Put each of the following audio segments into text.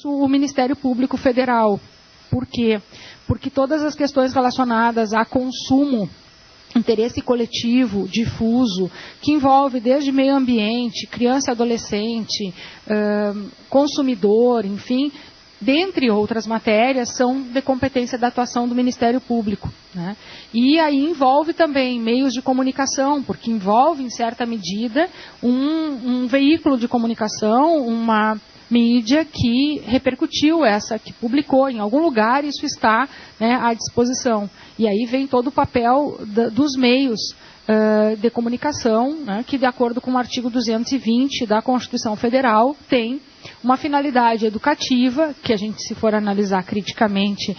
o Ministério Público Federal. Por quê? Porque todas as questões relacionadas a consumo, interesse coletivo, difuso, que envolve desde meio ambiente, criança e adolescente, consumidor, enfim, dentre outras matérias, são de competência da atuação do Ministério Público, né? E aí envolve também meios de comunicação, porque envolve, em certa medida, um veículo de comunicação, uma mídia que repercutiu que publicou em algum lugar, isso está, né, à disposição. E aí vem todo o papel dos meios de comunicação, né, que, de acordo com o artigo 220 da Constituição Federal, tem uma finalidade educativa, que a gente, se for analisar criticamente,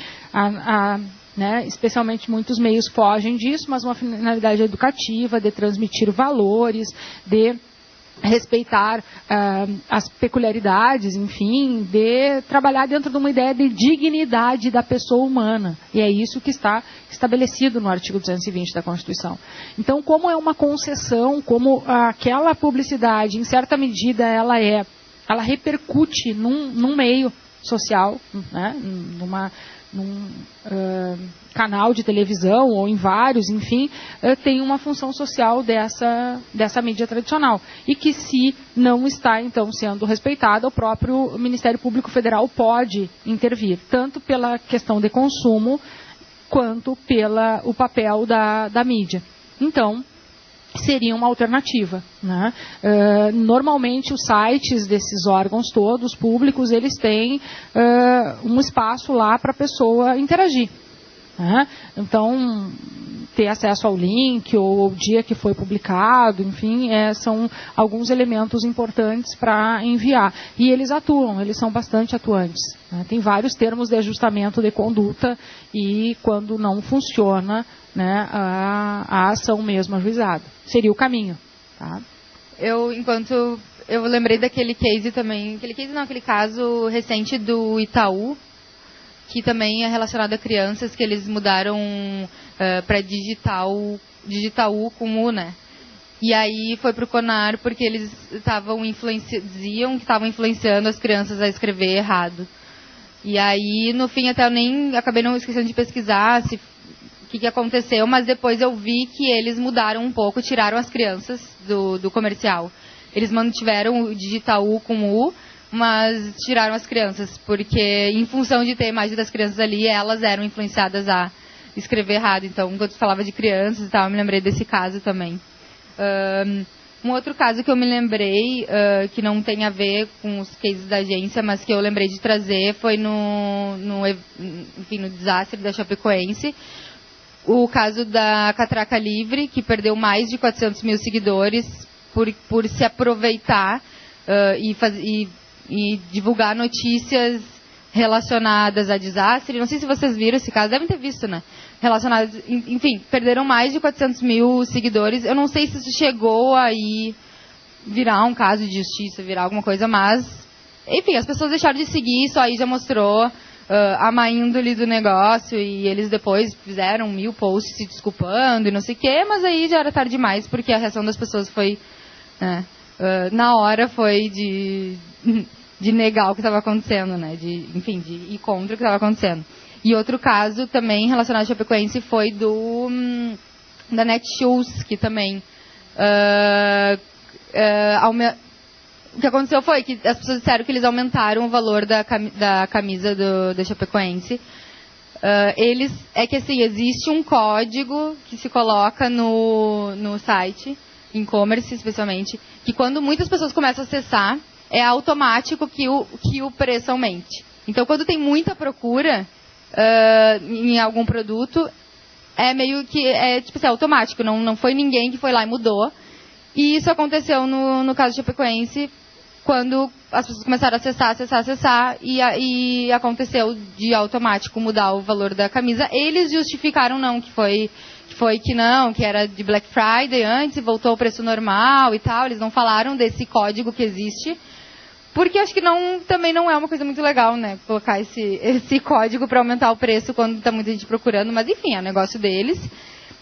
né, especialmente muitos meios fogem disso, mas uma finalidade educativa, de transmitir valores, de respeitar as peculiaridades, enfim, de trabalhar dentro de uma ideia de dignidade da pessoa humana. E é isso que está estabelecido no artigo 220 da Constituição. Então, como é uma concessão, como aquela publicidade, em certa medida, ela repercute num meio social, né, num canal de televisão ou em vários, enfim, tem uma função social dessa mídia tradicional. E que, se não está, então, sendo respeitada, o próprio Ministério Público Federal pode intervir, tanto pela questão de consumo, quanto pelo papel da mídia. Então, seria uma alternativa, né? Normalmente os sites desses órgãos todos públicos, eles têm um espaço lá para a pessoa interagir, né? Então, ter acesso ao link ou o dia que foi publicado, enfim, são alguns elementos importantes para enviar. E eles atuam, eles são bastante atuantes, né? Tem vários termos de ajustamento de conduta e, quando não funciona, né, a ação mesmo ajuizada. Seria o caminho. Tá? Eu lembrei daquele case também, aquele caso recente do Itaú, que também é relacionado a crianças, que eles mudaram para digital com U, né? E aí foi para o CONAR porque eles diziam que estavam influenciando as crianças a escrever errado. E aí, no fim, até eu acabei não esquecendo de pesquisar o que aconteceu, mas depois eu vi que eles mudaram um pouco, tiraram as crianças do comercial. Eles mantiveram o digital U com U, mas tiraram as crianças, porque em função de ter a imagem das crianças ali, elas eram influenciadas a escrever errado. Então, enquanto falava de crianças e tal, eu me lembrei desse caso também. Um outro caso que eu me lembrei, que não tem a ver com os cases da agência, mas que eu lembrei de trazer, foi no desastre da Chapecoense. O caso da Catraca Livre, que perdeu mais de 400 mil seguidores por se aproveitar e divulgar notícias relacionadas a desastre. Não sei se vocês viram esse caso, devem ter visto, né? Relacionadas, enfim, perderam mais de 400 mil seguidores. Eu não sei se isso chegou a virar um caso de justiça, virar alguma coisa, mas, enfim, as pessoas deixaram de seguir, isso aí já mostrou a má índole do negócio, e eles depois fizeram 1000 posts se desculpando e não sei o quê, mas aí já era tarde demais, porque a reação das pessoas foi, na hora, foi de negar o que estava acontecendo, né? De ir contra o que estava acontecendo. E outro caso também relacionado à Chapecoense foi da Netshoes, que também o que aconteceu foi que as pessoas disseram que eles aumentaram o valor da camisa da Chapecoense. Existe um código que se coloca no site, e-commerce especialmente, que quando muitas pessoas começam a acessar, é automático que o preço aumente. Então, quando tem muita procura em algum produto, é meio que automático, não foi ninguém que foi lá e mudou. E isso aconteceu no caso de Chapecoense, quando as pessoas começaram a acessar, e aconteceu de automático mudar o valor da camisa. Eles justificaram que era de Black Friday antes e voltou ao preço normal e tal. Eles não falaram desse código que existe, porque acho que também não é uma coisa muito legal, né? Colocar esse código para aumentar o preço quando está muita gente procurando, mas enfim, é o negócio deles.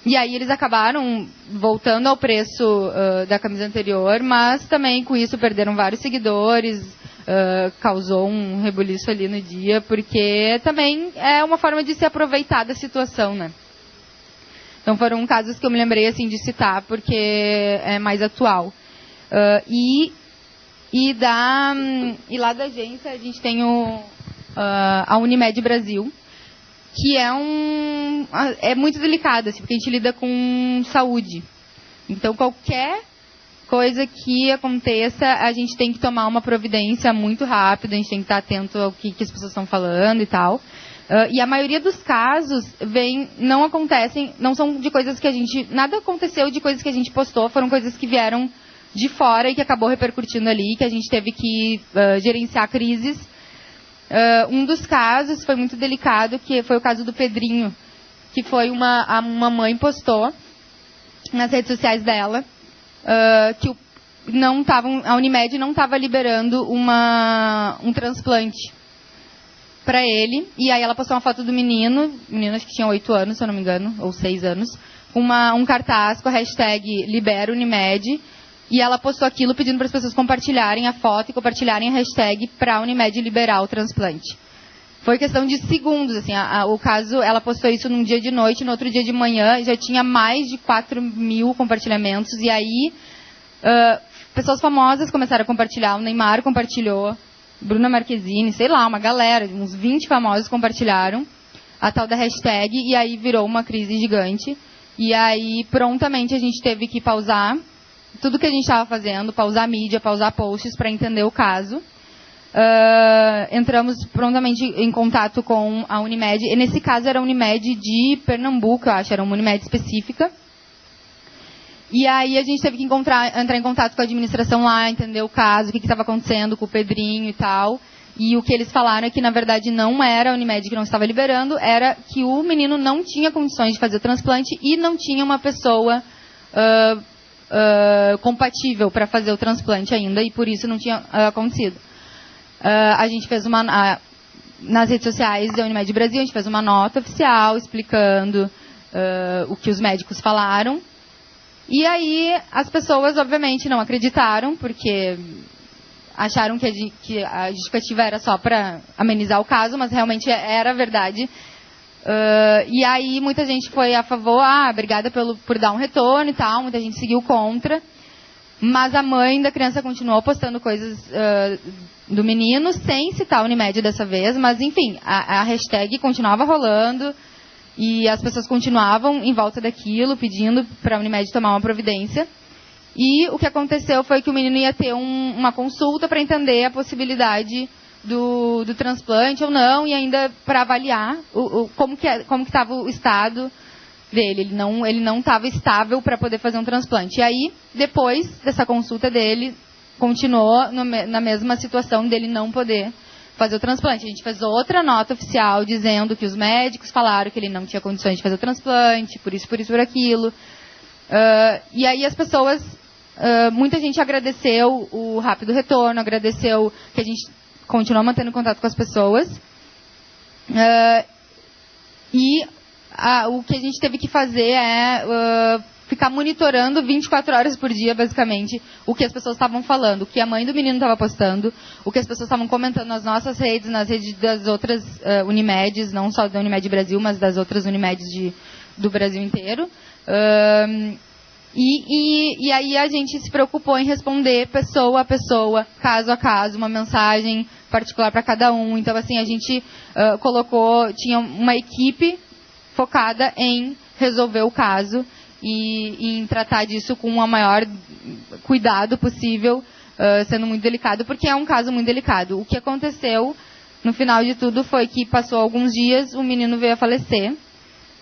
E aí eles acabaram voltando ao preço da camisa anterior, mas também com isso perderam vários seguidores, causou um rebuliço ali no dia, porque também é uma forma de se aproveitar da situação, né? Então foram casos que eu me lembrei assim de citar, porque é mais atual. E lá da agência a gente tem a Unimed Brasil, que é muito delicado, assim, porque a gente lida com saúde. Então qualquer coisa que aconteça, a gente tem que tomar uma providência muito rápida, a gente tem que estar atento ao que as pessoas estão falando e tal. E a maioria dos casos não acontecem, não são de coisas que nada aconteceu de coisas que a gente postou, foram coisas que vieram de fora e que acabou repercutindo ali, que a gente teve que gerenciar crises. Um dos casos foi muito delicado, que foi o caso do Pedrinho, que foi uma mãe postou nas redes sociais dela, que a Unimed não estava liberando um transplante para ele, e aí ela postou uma foto do menino acho que tinha 8 anos, se eu não me engano, ou 6 anos, com um cartaz com a hashtag Libera Unimed, e ela postou aquilo pedindo para as pessoas compartilharem a foto e compartilharem a hashtag para a Unimed liberar o transplante. Foi questão de segundos, assim, o caso, ela postou isso num dia de noite, no outro dia de manhã já tinha mais de 4.000 compartilhamentos, e aí pessoas famosas começaram a compartilhar, o Neymar compartilhou, Bruna Marquezine, sei lá, uma galera, uns 20 famosos compartilharam a tal da hashtag, e aí virou uma crise gigante. E aí, prontamente, a gente teve que pausar tudo que a gente estava fazendo, pausar a mídia, pausar posts para entender o caso. Entramos prontamente em contato com a Unimed, e nesse caso era a Unimed de Pernambuco, eu acho, era uma Unimed específica. E aí a gente teve que entrar em contato com a administração lá, entender o caso, o que estava acontecendo com o Pedrinho e tal. E o que eles falaram é que, na verdade, não era a Unimed que não estava liberando, era que o menino não tinha condições de fazer o transplante e não tinha uma pessoa compatível para fazer o transplante ainda, e por isso não tinha acontecido. A gente fez nas redes sociais da Unimed Brasil, a gente fez uma nota oficial explicando o que os médicos falaram. E aí as pessoas, obviamente, não acreditaram, porque acharam que a justificativa era só para amenizar o caso, mas realmente era verdade. E aí muita gente foi a favor, obrigada por dar um retorno e tal, muita gente seguiu contra. Mas a mãe da criança continuou postando coisas do menino, sem citar a Unimed dessa vez, mas enfim, a hashtag continuava rolando. E as pessoas continuavam em volta daquilo, pedindo para a Unimed tomar uma providência. E o que aconteceu foi que o menino ia ter uma consulta para entender a possibilidade do transplante ou não, e ainda para avaliar como que estava o estado dele. Ele não estava estável para poder fazer um transplante. E aí, depois dessa consulta dele, continuou na mesma situação dele não poder fazer o transplante. A gente fez outra nota oficial dizendo que os médicos falaram que ele não tinha condições de fazer o transplante, por isso, por aquilo. E aí as pessoas, muita gente agradeceu o rápido retorno, agradeceu que a gente continuou mantendo contato com as pessoas. O que a gente teve que fazer é ficar monitorando 24 horas por dia, basicamente, o que as pessoas estavam falando, o que a mãe do menino estava postando, o que as pessoas estavam comentando nas nossas redes, nas redes das outras Unimeds, não só da Unimed Brasil, mas das outras Unimeds do Brasil inteiro. E aí a gente se preocupou em responder pessoa a pessoa, caso a caso, uma mensagem particular para cada um. Então, assim, a gente tinha uma equipe focada em resolver o caso e em tratar disso com o maior cuidado possível, sendo muito delicado, porque é um caso muito delicado. O que aconteceu no final de tudo foi que passou alguns dias, o menino veio a falecer,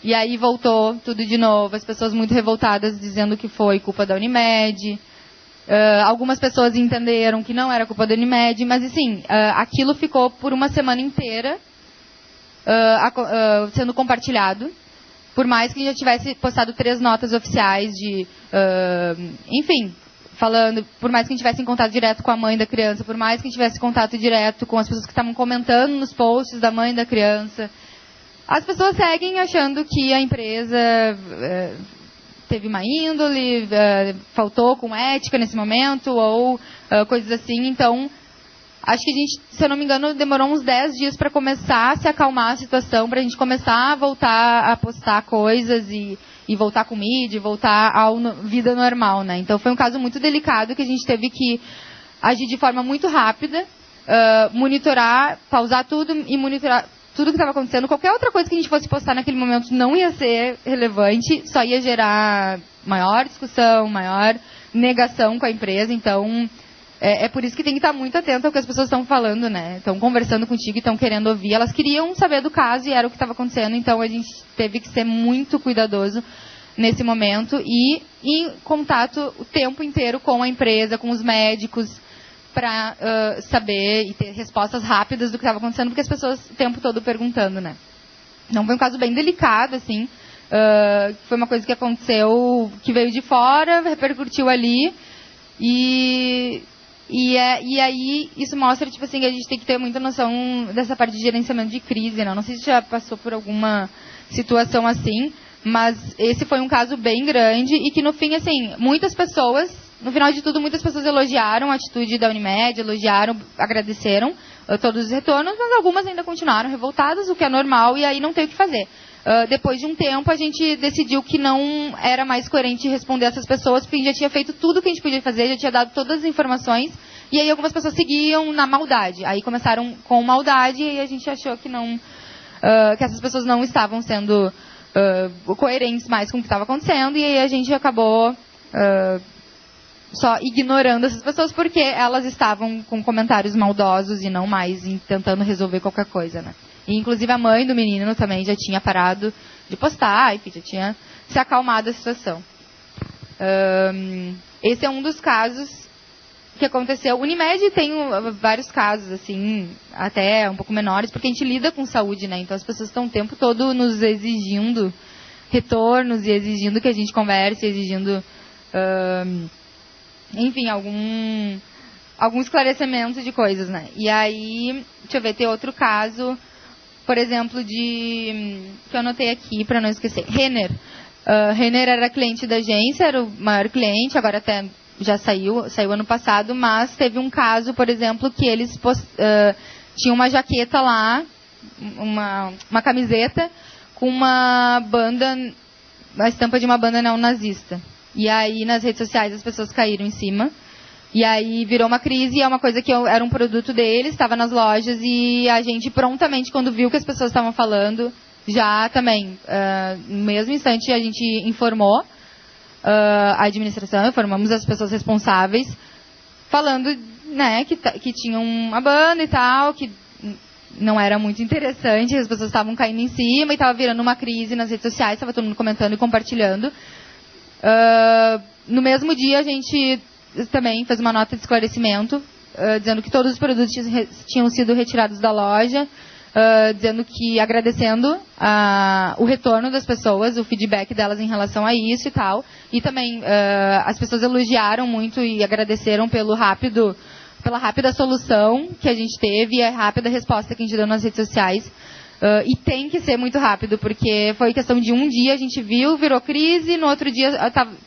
e aí voltou tudo de novo, as pessoas muito revoltadas dizendo que foi culpa da Unimed. Algumas pessoas entenderam que não era culpa da Unimed, mas assim, aquilo ficou por uma semana inteira sendo compartilhado. Por mais que já tivesse postado 3 notas oficiais enfim, falando, por mais que a gente tivesse em contato direto com a mãe da criança, por mais que a gente tivesse contato direto com as pessoas que estavam comentando nos posts da mãe da criança, as pessoas seguem achando que a empresa teve má índole, faltou com ética nesse momento, ou coisas assim. Então, acho que a gente, se eu não me engano, demorou uns 10 dias para começar a se acalmar a situação, para a gente começar a voltar a postar coisas e voltar com mídia, voltar à vida normal, né? Então foi um caso muito delicado que a gente teve que agir de forma muito rápida, monitorar, pausar tudo e monitorar tudo que estava acontecendo. Qualquer outra coisa que a gente fosse postar naquele momento não ia ser relevante, só ia gerar maior discussão, maior negação com a empresa. Então, é por isso que tem que estar muito atento ao que as pessoas estão falando, né? Estão conversando contigo e estão querendo ouvir. Elas queriam saber do caso e era o que estava acontecendo, então a gente teve que ser muito cuidadoso nesse momento e em contato o tempo inteiro com a empresa, com os médicos, para saber e ter respostas rápidas do que estava acontecendo, porque as pessoas o tempo todo perguntando, né? Então foi um caso bem delicado, assim. Foi uma coisa que aconteceu, que veio de fora, repercutiu ali e aí isso mostra, tipo assim, que a gente tem que ter muita noção dessa parte de gerenciamento de crise, né? Não sei se já passou por alguma situação assim, mas esse foi um caso bem grande e que no fim, assim, muitas pessoas, no final de tudo, muitas pessoas elogiaram a atitude da Unimed, elogiaram, agradeceram todos os retornos, mas algumas ainda continuaram revoltadas, o que é normal, e aí não tem o que fazer. Depois de um tempo, a gente decidiu que não era mais coerente responder essas pessoas, porque a gente já tinha feito tudo o que a gente podia fazer, já tinha dado todas as informações, e aí algumas pessoas seguiam na maldade. Aí começaram com maldade, e a gente achou que não, que essas pessoas não estavam sendo coerentes mais com o que estava acontecendo, e aí a gente acabou só ignorando essas pessoas, porque elas estavam com comentários maldosos e não mais tentando resolver qualquer coisa, né? E, inclusive, a mãe do menino também já tinha parado de postar, enfim, já tinha se acalmado a situação. Esse é um dos casos que aconteceu. O Unimed tem vários casos, assim, até um pouco menores, porque a gente lida com saúde, né? Então, as pessoas estão o tempo todo nos exigindo retornos e exigindo que a gente converse, exigindo, enfim, algum esclarecimento de coisas, né? E aí, deixa eu ver, tem outro caso, por exemplo, que eu anotei aqui para não esquecer. Renner. Renner era cliente da agência, era o maior cliente, agora até já saiu ano passado, mas teve um caso, por exemplo, que eles tinham uma jaqueta lá, uma camiseta com uma banda, a estampa de uma banda neonazista. E aí nas redes sociais as pessoas caíram em cima. E aí virou uma crise, e é uma coisa que era um produto deles, estava nas lojas, e a gente prontamente, quando viu que as pessoas estavam falando, já também, no mesmo instante, a gente informou a administração, informamos as pessoas responsáveis, falando, né, que tinham uma banda e tal, que não era muito interessante, as pessoas estavam caindo em cima, e estava virando uma crise nas redes sociais, estava todo mundo comentando e compartilhando. No mesmo dia, a gente também fez uma nota de esclarecimento, dizendo que todos os produtos tinham sido retirados da loja, dizendo que agradecendo o retorno das pessoas, o feedback delas em relação a isso e tal. E também as pessoas elogiaram muito e agradeceram pela rápida solução que a gente teve e a rápida resposta que a gente deu nas redes sociais. E tem que ser muito rápido, porque foi questão de um dia, a gente viu, virou crise, no outro dia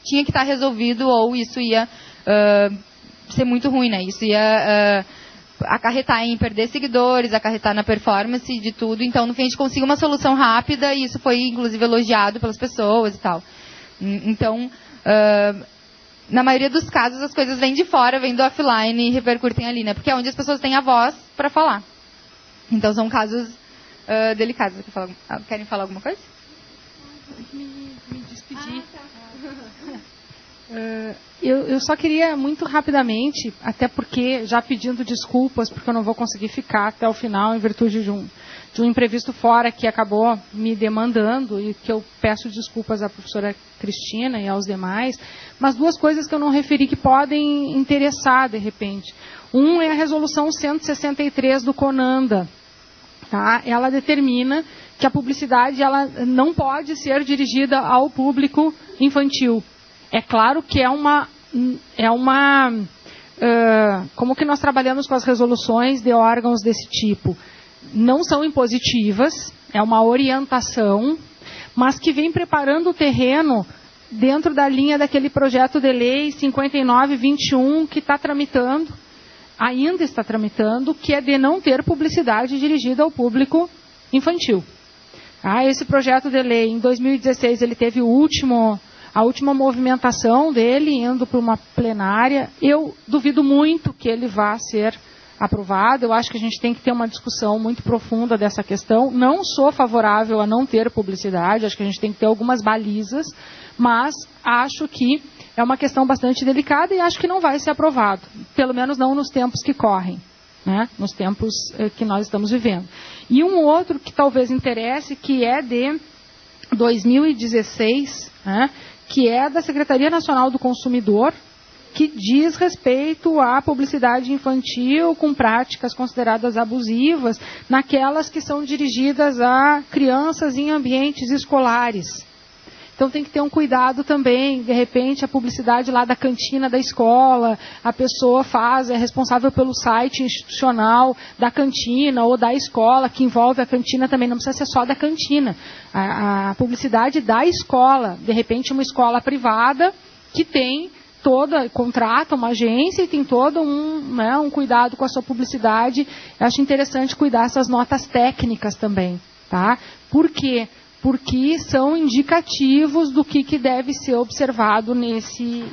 tinha que estar resolvido, ou isso ia ser muito ruim, né? Isso ia acarretar em perder seguidores, acarretar na performance de tudo. Então, no fim, a gente conseguiu uma solução rápida, e isso foi, inclusive, elogiado pelas pessoas e tal. Então, na maioria dos casos, as coisas vêm de fora, vêm do offline e repercutem ali, né? Porque é onde as pessoas têm a voz para falar. Então, são casos delicados. Querem falar alguma coisa? Me despedir. Eu só queria muito rapidamente, até porque já pedindo desculpas, porque eu não vou conseguir ficar até o final em virtude de um imprevisto fora que acabou me demandando, e que eu peço desculpas à professora Cristina e aos demais, mas duas coisas que eu não referi que podem interessar de repente. Um é a resolução 163 do CONANDA. Tá? Ela determina que a publicidade ela não pode ser dirigida ao público infantil. É claro que como que nós trabalhamos com as resoluções de órgãos desse tipo? Não são impositivas, é uma orientação, mas que vem preparando o terreno dentro da linha daquele projeto de lei 5921 que está tramitando, ainda está tramitando, que é de não ter publicidade dirigida ao público infantil. Esse projeto de lei, em 2016, ele teve a última movimentação dele, indo para uma plenária. Eu duvido muito que ele vá ser aprovado. Eu acho que a gente tem que ter uma discussão muito profunda dessa questão. Não sou favorável a não ter publicidade, acho que a gente tem que ter algumas balizas, mas acho que é uma questão bastante delicada e acho que não vai ser aprovado, pelo menos não nos tempos que correm, né? Nos tempos que nós estamos vivendo. E um outro que talvez interesse, que é de 2016, né? Que é da Secretaria Nacional do Consumidor, que diz respeito à publicidade infantil com práticas consideradas abusivas, naquelas que são dirigidas a crianças em ambientes escolares. Então tem que ter um cuidado também, de repente a publicidade lá da cantina da escola, a pessoa é responsável pelo site institucional da cantina ou da escola, que envolve a cantina também, não precisa ser só da cantina. A publicidade da escola, de repente uma escola privada que tem contrata uma agência e tem todo um cuidado com a sua publicidade. Eu acho interessante cuidar essas notas técnicas também, tá? Por quê? Porque são indicativos do que deve ser observado nesse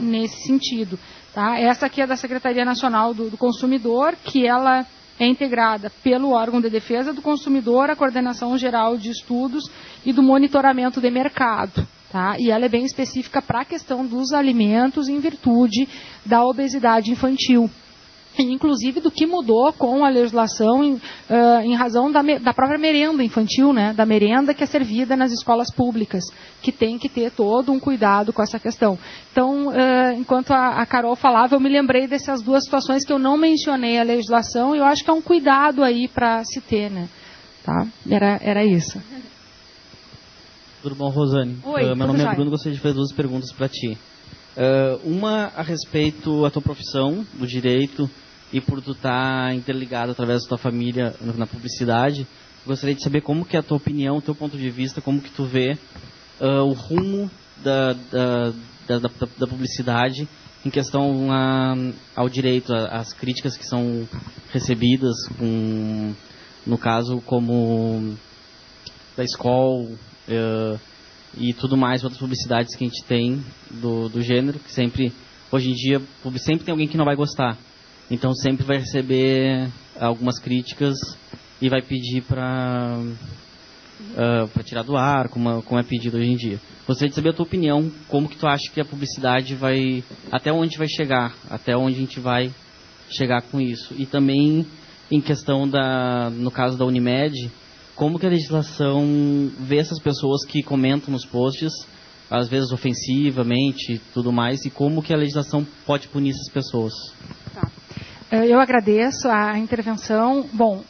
sentido. Tá? Essa aqui é da Secretaria Nacional do Consumidor, que ela é integrada pelo órgão de defesa do consumidor, a Coordenação Geral de Estudos e do Monitoramento de Mercado. Tá? E ela é bem específica para a questão dos alimentos em virtude da obesidade infantil. Inclusive do que mudou com a legislação em razão da própria merenda infantil, né? Da merenda que é servida nas escolas públicas, que tem que ter todo um cuidado com essa questão. Então, enquanto a Carol falava, eu me lembrei dessas duas situações que eu não mencionei a legislação, e eu acho que é um cuidado aí para se ter, né? Tá? Era isso. Tudo bom, Rosane? Oi, meu nome é Bruno, gostaria de fazer duas perguntas para ti. Uma a respeito da tua profissão, do direito, e por tu estar interligado através da tua família na publicidade. Gostaria de saber como que é a tua opinião, o teu ponto de vista, como que tu vê o rumo da publicidade em questão ao direito, as críticas que são recebidas, no caso como da escola e tudo mais, outras publicidades que a gente tem do gênero, que sempre, hoje em dia, sempre tem alguém que não vai gostar. Então sempre vai receber algumas críticas e vai pedir para tirar do ar, como é pedido hoje em dia. Gostaria de saber a tua opinião, como que tu acha que a publicidade vai, até onde vai chegar, até onde a gente vai chegar com isso. E também em questão no caso da Unimed, como que a legislação vê essas pessoas que comentam nos posts, às vezes ofensivamente e tudo mais, e como que a legislação pode punir essas pessoas? Tá. Eu agradeço a intervenção. Bom,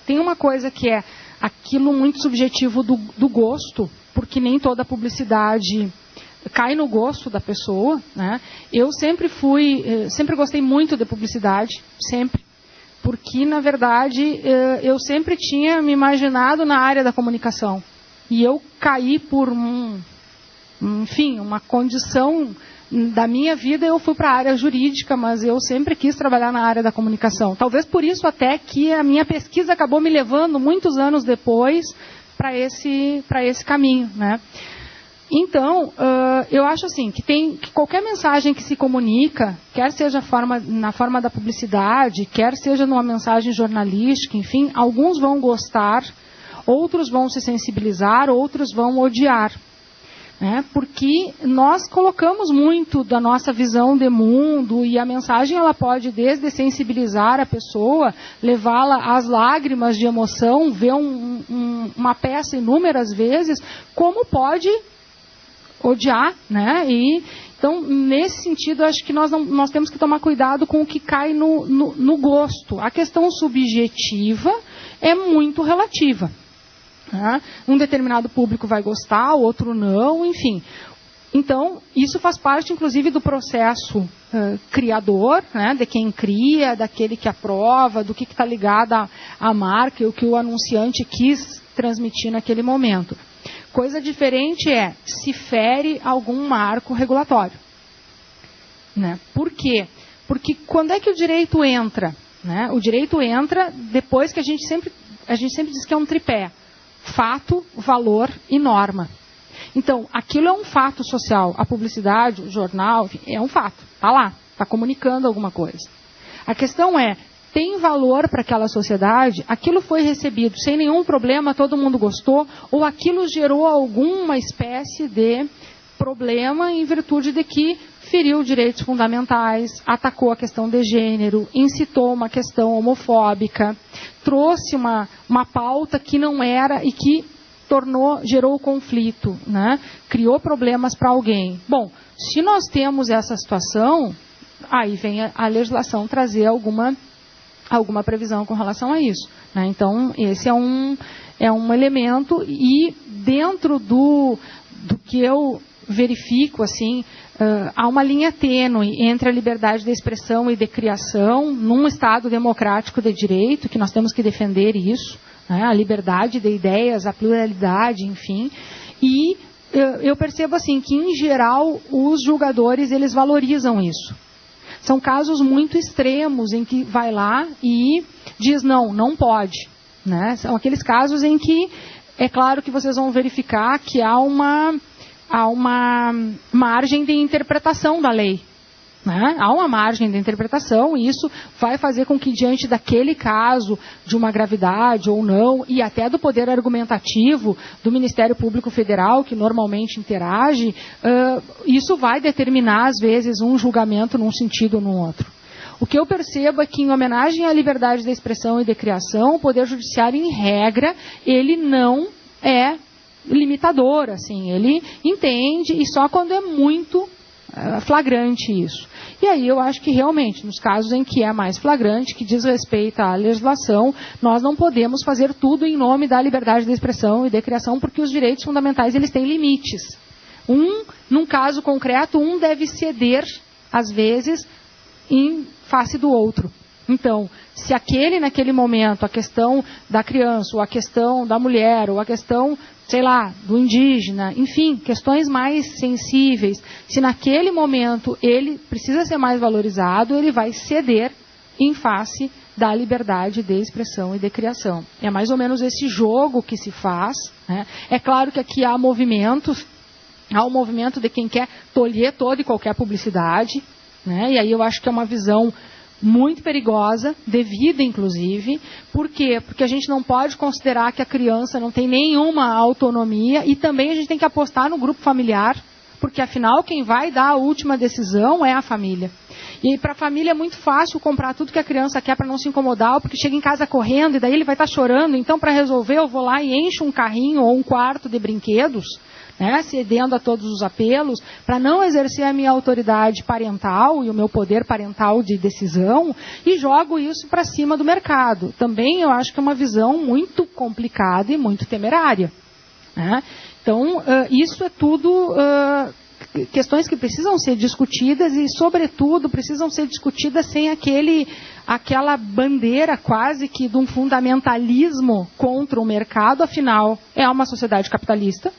tem uma coisa que é aquilo muito subjetivo do gosto, porque nem toda publicidade cai no gosto da pessoa, né? Eu sempre gostei muito de publicidade, sempre. Porque, na verdade, eu sempre tinha me imaginado na área da comunicação. E eu caí por uma condição da minha vida, eu fui para a área jurídica, mas eu sempre quis trabalhar na área da comunicação. Talvez por isso até que a minha pesquisa acabou me levando, muitos anos depois, para esse caminho, né? Então, eu acho assim, que qualquer mensagem que se comunica, quer seja na forma da publicidade, quer seja numa mensagem jornalística, enfim, alguns vão gostar, outros vão se sensibilizar, outros vão odiar. Né? Porque nós colocamos muito da nossa visão de mundo e a mensagem ela pode desde sensibilizar a pessoa, levá-la às lágrimas de emoção, ver uma peça inúmeras vezes, como pode odiar, né? Então, nesse sentido, acho que nós temos que tomar cuidado com o que cai no gosto. A questão subjetiva é muito relativa. Né? Um determinado público vai gostar, o outro não, enfim. Então, isso faz parte, inclusive, do processo criador, né? De quem cria, daquele que aprova, do que está ligado à marca e o que o anunciante quis transmitir naquele momento. Coisa diferente é se fere algum marco regulatório. Né? Por quê? Porque quando é que o direito entra? né? O direito entra depois que a gente sempre diz que é um tripé: fato, valor e norma. Então, aquilo é um fato social. A publicidade, o jornal, enfim, é um fato. Está lá, está comunicando alguma coisa. A questão é, tem valor para aquela sociedade? Aquilo foi recebido sem nenhum problema, todo mundo gostou? Ou aquilo gerou alguma espécie de problema em virtude de que feriu direitos fundamentais, atacou a questão de gênero, incitou uma questão homofóbica, trouxe uma pauta que não era e que gerou conflito, né? Criou problemas para alguém. Bom, se nós temos essa situação, aí vem a legislação trazer alguma previsão com relação a isso, né? Então, esse é um elemento, e dentro do que eu verifico, assim, há uma linha tênue entre a liberdade de expressão e de criação num Estado democrático de direito, que nós temos que defender isso, né? A liberdade de ideias, a pluralidade, enfim. E eu percebo, assim, que, em geral, os julgadores, eles valorizam isso. São casos muito extremos em que vai lá e diz não pode, né? São aqueles casos em que é claro que vocês vão verificar que há uma margem de interpretação da lei, né? Há uma margem de interpretação, e isso vai fazer com que, diante daquele caso de uma gravidade ou não, e até do poder argumentativo do Ministério Público Federal, que normalmente interage, isso vai determinar, às vezes, um julgamento num sentido ou no outro. O que eu percebo é que, em homenagem à liberdade de expressão e de criação, o Poder Judiciário, em regra, ele não é limitador, assim, ele entende, e só quando é muito flagrante isso. E aí eu acho que realmente, nos casos em que é mais flagrante, que diz respeito à legislação, nós não podemos fazer tudo em nome da liberdade de expressão e de criação, porque os direitos fundamentais, eles têm limites. Num caso concreto, um deve ceder, às vezes, em face do outro. Então, se naquele momento, a questão da criança, ou a questão da mulher, ou a questão, sei lá, do indígena, enfim, questões mais sensíveis, se naquele momento ele precisa ser mais valorizado, ele vai ceder em face da liberdade de expressão e de criação. É mais ou menos esse jogo que se faz, né? É claro que aqui há um movimento de quem quer tolher toda e qualquer publicidade, né? E aí eu acho que é uma visão muito perigosa, devida inclusive. Por quê? Porque a gente não pode considerar que a criança não tem nenhuma autonomia, e também a gente tem que apostar no grupo familiar, porque afinal quem vai dar a última decisão é a família. E para a família é muito fácil comprar tudo que a criança quer para não se incomodar, porque chega em casa correndo e daí ele vai estar chorando, então para resolver eu vou lá e encho um carrinho ou um quarto de brinquedos, né, cedendo a todos os apelos, para não exercer a minha autoridade parental e o meu poder parental de decisão, e jogo isso para cima do mercado. Também eu acho que é uma visão muito complicada e muito temerária, né? Então, isso é tudo questões que precisam ser discutidas e, sobretudo, precisam ser discutidas sem aquela bandeira quase que de um fundamentalismo contra o mercado. Afinal, é uma sociedade capitalista.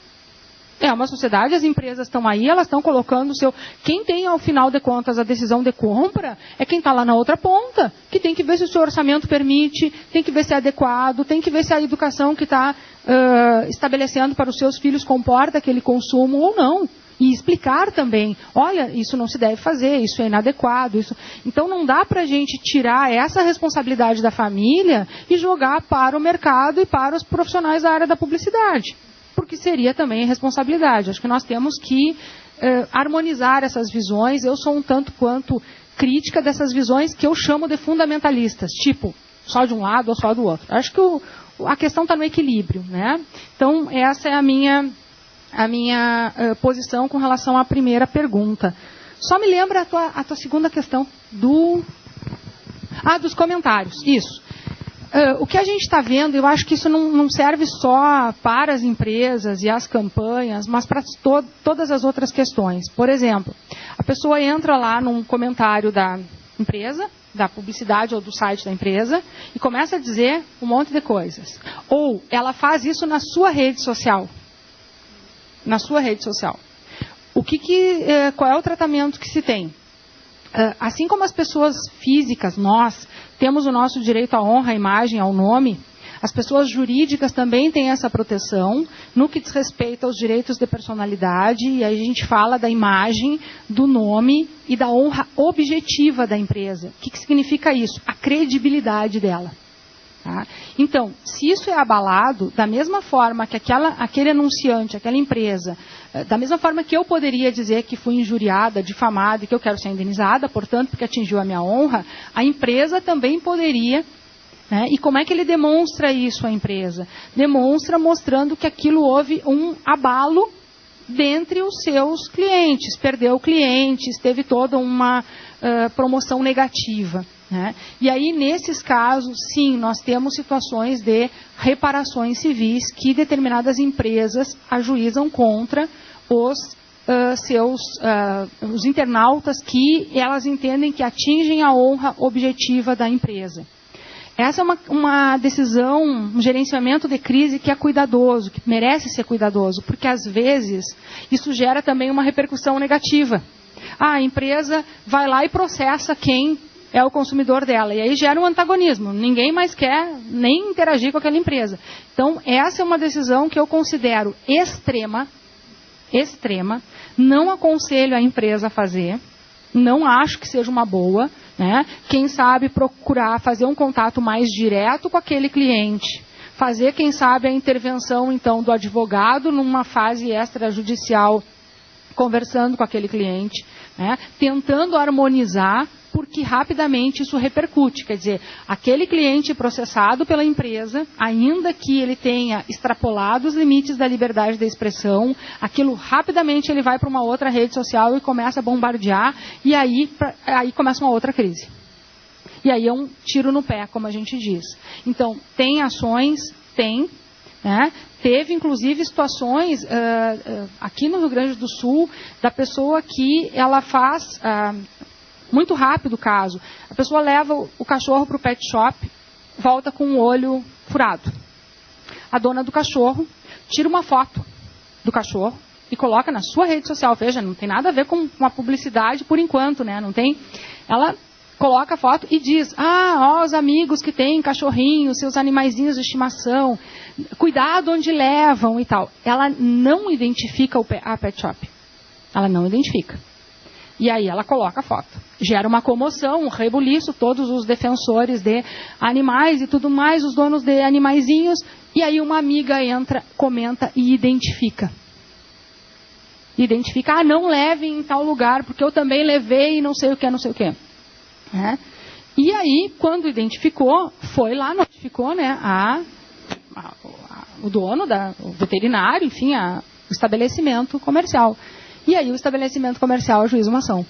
É uma sociedade, as empresas estão aí, elas estão colocando o seu... Quem tem, ao final de contas, a decisão de compra é quem está lá na outra ponta, que tem que ver se o seu orçamento permite, tem que ver se é adequado, tem que ver se a educação que está estabelecendo para os seus filhos comporta aquele consumo ou não. E explicar também, olha, isso não se deve fazer, isso é inadequado. Isso... Então não dá para a gente tirar essa responsabilidade da família e jogar para o mercado e para os profissionais da área da publicidade, porque seria também responsabilidade. Acho que nós temos que harmonizar essas visões. Eu sou um tanto quanto crítica dessas visões que eu chamo de fundamentalistas, tipo, só de um lado ou só do outro. Acho que a questão está no equilíbrio, né? Então, essa é a minha posição com relação à primeira pergunta. Só me lembra a tua segunda questão dos comentários. Isso. O que a gente está vendo, eu acho que isso não serve só para as empresas e as campanhas, mas para todas as outras questões. Por exemplo, a pessoa entra lá num comentário da empresa, da publicidade ou do site da empresa, e começa a dizer um monte de coisas. Ou ela faz isso na sua rede social. Na sua rede social. Qual é o tratamento que se tem? Assim como as pessoas físicas, nós, temos o nosso direito à honra, à imagem, ao nome. As pessoas jurídicas também têm essa proteção no que diz respeito aos direitos de personalidade, e aí a gente fala da imagem, do nome e da honra objetiva da empresa. O que significa isso? A credibilidade dela. Tá? Então, se isso é abalado, da mesma forma que aquele anunciante, aquela empresa, da mesma forma que eu poderia dizer que fui injuriada, difamada e que eu quero ser indenizada, portanto, porque atingiu a minha honra, a empresa também poderia. Né? E como é que ele demonstra isso à empresa? Demonstra mostrando que aquilo houve um abalo dentre os seus clientes, perdeu clientes, teve toda uma promoção negativa. Né? E aí, nesses casos, sim, nós temos situações de reparações civis que determinadas empresas ajuizam contra os internautas que elas entendem que atingem a honra objetiva da empresa. Essa é uma decisão, um gerenciamento de crise que é cuidadoso, que merece ser cuidadoso, porque às vezes isso gera também uma repercussão negativa. A empresa vai lá e processa quem é o consumidor dela, e aí gera um antagonismo. Ninguém mais quer nem interagir com aquela empresa. Então, essa é uma decisão que eu considero extrema, não aconselho a empresa a fazer, não acho que seja uma boa. Né? Quem sabe procurar fazer um contato mais direto com aquele cliente, fazer, quem sabe, a intervenção, então, do advogado numa fase extrajudicial, conversando com aquele cliente, né? Tentando harmonizar, porque rapidamente isso repercute. Quer dizer, aquele cliente processado pela empresa, ainda que ele tenha extrapolado os limites da liberdade de expressão, aquilo rapidamente ele vai para uma outra rede social e começa a bombardear, e aí começa uma outra crise. E aí é um tiro no pé, como a gente diz. Então, tem ações, tem, né? Teve, inclusive, situações aqui no Rio Grande do Sul, da pessoa que ela faz... muito rápido o caso. A pessoa leva o cachorro para o pet shop, volta com o olho furado. A dona do cachorro tira uma foto do cachorro e coloca na sua rede social. Veja, não tem nada a ver com uma publicidade por enquanto, né? Não tem. Ela coloca a foto e diz: ó, os amigos que têm cachorrinhos, seus animaizinhos de estimação, cuidado onde levam e tal. Ela não identifica a pet shop. Ela não identifica. E aí ela coloca a foto. Gera uma comoção, um rebuliço, todos os defensores de animais e tudo mais, os donos de animaizinhos. E aí uma amiga entra, comenta e identifica. Identifica, não levem em tal lugar, porque eu também levei e não sei o que, não sei o que. E aí, quando identificou, foi lá, notificou, né, o dono, o veterinário, enfim, o estabelecimento comercial. E aí o estabelecimento comercial ajuiza uma ação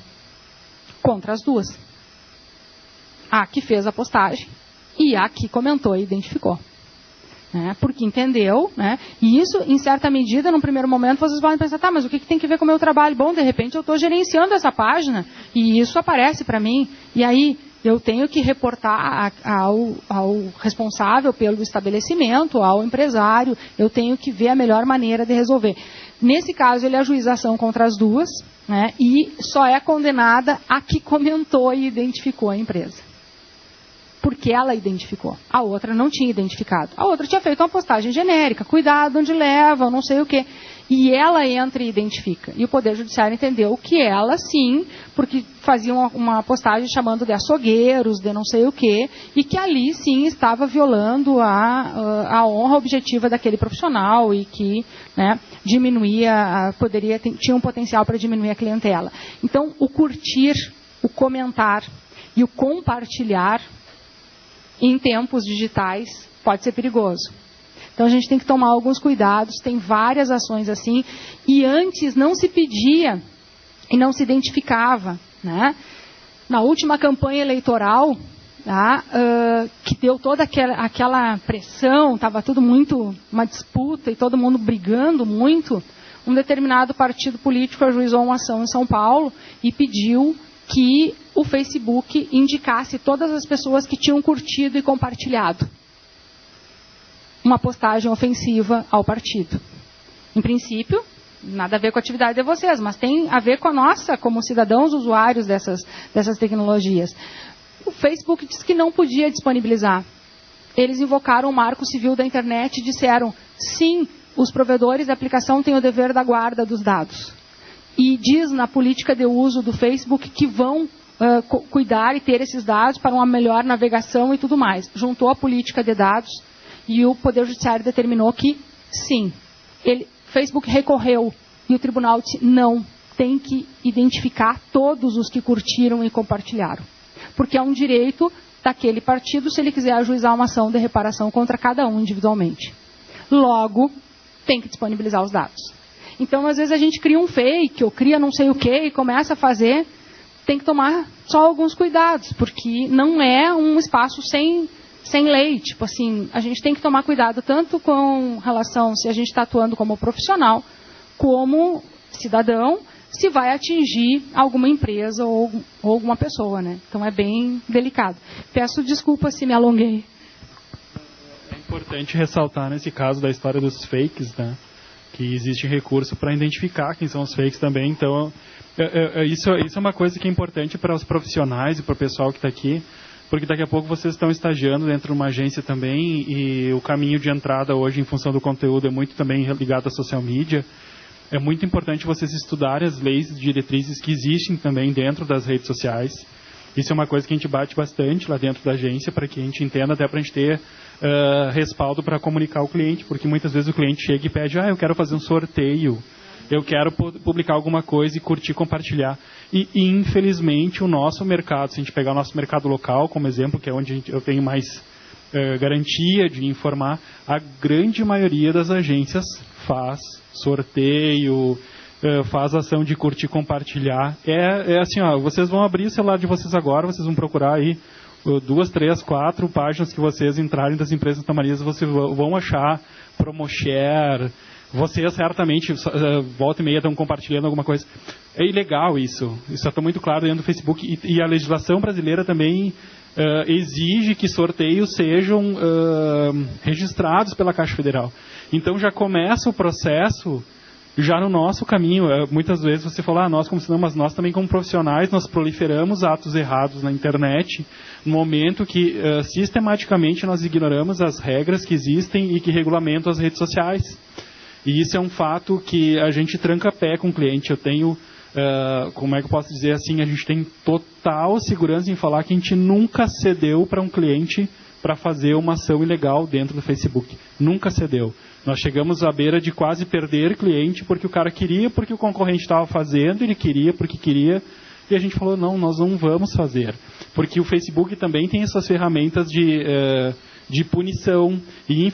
contra as duas. A que fez a postagem e a que comentou e identificou. Né? Porque entendeu, né? E isso, em certa medida, num primeiro momento, vocês podem pensar, tá, mas o que tem que ver com o meu trabalho? Bom, de repente eu estou gerenciando essa página e isso aparece para mim. E aí eu tenho que reportar ao responsável pelo estabelecimento, ao empresário, eu tenho que ver a melhor maneira de resolver. Nesse caso, ele ajuiza a ação contra as duas, né, e só é condenada a que comentou e identificou a empresa. Porque ela identificou. A outra não tinha identificado. A outra tinha feito uma postagem genérica, cuidado onde leva, não sei o quê. E ela entra e identifica. E o Poder Judiciário entendeu que ela, sim, porque fazia uma postagem chamando de açougueiros, de não sei o quê, e que ali, sim, estava violando a honra objetiva daquele profissional e que, né, diminuía, tinha um potencial para diminuir a clientela. Então, o curtir, o comentar e o compartilhar em tempos digitais pode ser perigoso. Então a gente tem que tomar alguns cuidados, tem várias ações assim, e antes não se pedia e não se identificava. Né? Na última campanha eleitoral, tá, que deu toda aquela pressão, estava tudo muito, uma disputa e todo mundo brigando muito, um determinado partido político ajuizou uma ação em São Paulo e pediu que o Facebook indicasse todas as pessoas que tinham curtido e compartilhado uma postagem ofensiva ao partido. Em princípio, nada a ver com a atividade de vocês, mas tem a ver com a nossa, como cidadãos usuários dessas tecnologias. O Facebook disse que não podia disponibilizar. Eles invocaram o Marco Civil da Internet e disseram, sim, os provedores da aplicação têm o dever da guarda dos dados. E diz na política de uso do Facebook que vão cuidar e ter esses dados para uma melhor navegação e tudo mais. Juntou a política de dados e o Poder Judiciário determinou que, sim, Facebook recorreu e o tribunal disse, não, tem que identificar todos os que curtiram e compartilharam. Porque é um direito daquele partido se ele quiser ajuizar uma ação de reparação contra cada um individualmente. Logo, tem que disponibilizar os dados. Então, às vezes, a gente cria um fake, ou cria não sei o quê, e começa a fazer, tem que tomar só alguns cuidados, porque não é um espaço sem lei. Tipo assim, a gente tem que tomar cuidado tanto com relação se a gente está atuando como profissional, como cidadão, se vai atingir alguma empresa ou alguma pessoa, né? Então, é bem delicado. Peço desculpa se me alonguei. É importante ressaltar, nesse caso da história dos fakes, né? Que existe recurso para identificar quem são os fakes também. Então, isso é uma coisa que é importante para os profissionais e para o pessoal que está aqui, porque daqui a pouco vocês estão estagiando dentro de uma agência também, e o caminho de entrada hoje, em função do conteúdo, é muito também ligado à social media. É muito importante vocês estudarem as leis e diretrizes que existem também dentro das redes sociais. Isso é uma coisa que a gente bate bastante lá dentro da agência, para que a gente entenda, até para a gente ter respaldo para comunicar ao cliente, porque muitas vezes o cliente chega e pede, eu quero fazer um sorteio, eu quero publicar alguma coisa e curtir, compartilhar. E infelizmente o nosso mercado, se a gente pegar o nosso mercado local como exemplo, que é onde eu tenho mais garantia de informar, a grande maioria das agências faz sorteio, faz ação de curtir, compartilhar. É assim, vocês vão abrir o celular de vocês agora, vocês vão procurar aí 2, 3, 4 páginas que vocês entrarem das empresas tamarias, vocês vão achar PromoShare. Vocês certamente, volta e meia, estão compartilhando alguma coisa. É ilegal isso. Isso está muito claro dentro do Facebook. E a legislação brasileira também exige que sorteios sejam registrados pela Caixa Federal. Então já começa o processo já no nosso caminho. Muitas vezes você fala, nós como cidadãos, mas nós também como profissionais, nós proliferamos atos errados na internet, no momento que sistematicamente nós ignoramos as regras que existem e que regulamentam as redes sociais. E isso é um fato que a gente tranca pé com o cliente. Eu tenho, como é que eu posso dizer assim, a gente tem total segurança em falar que a gente nunca cedeu para um cliente para fazer uma ação ilegal dentro do Facebook. Nunca cedeu. Nós chegamos à beira de quase perder cliente porque o cara queria, porque o concorrente estava fazendo, ele queria porque queria, e a gente falou, não, nós não vamos fazer. Porque o Facebook também tem essas ferramentas de punição, e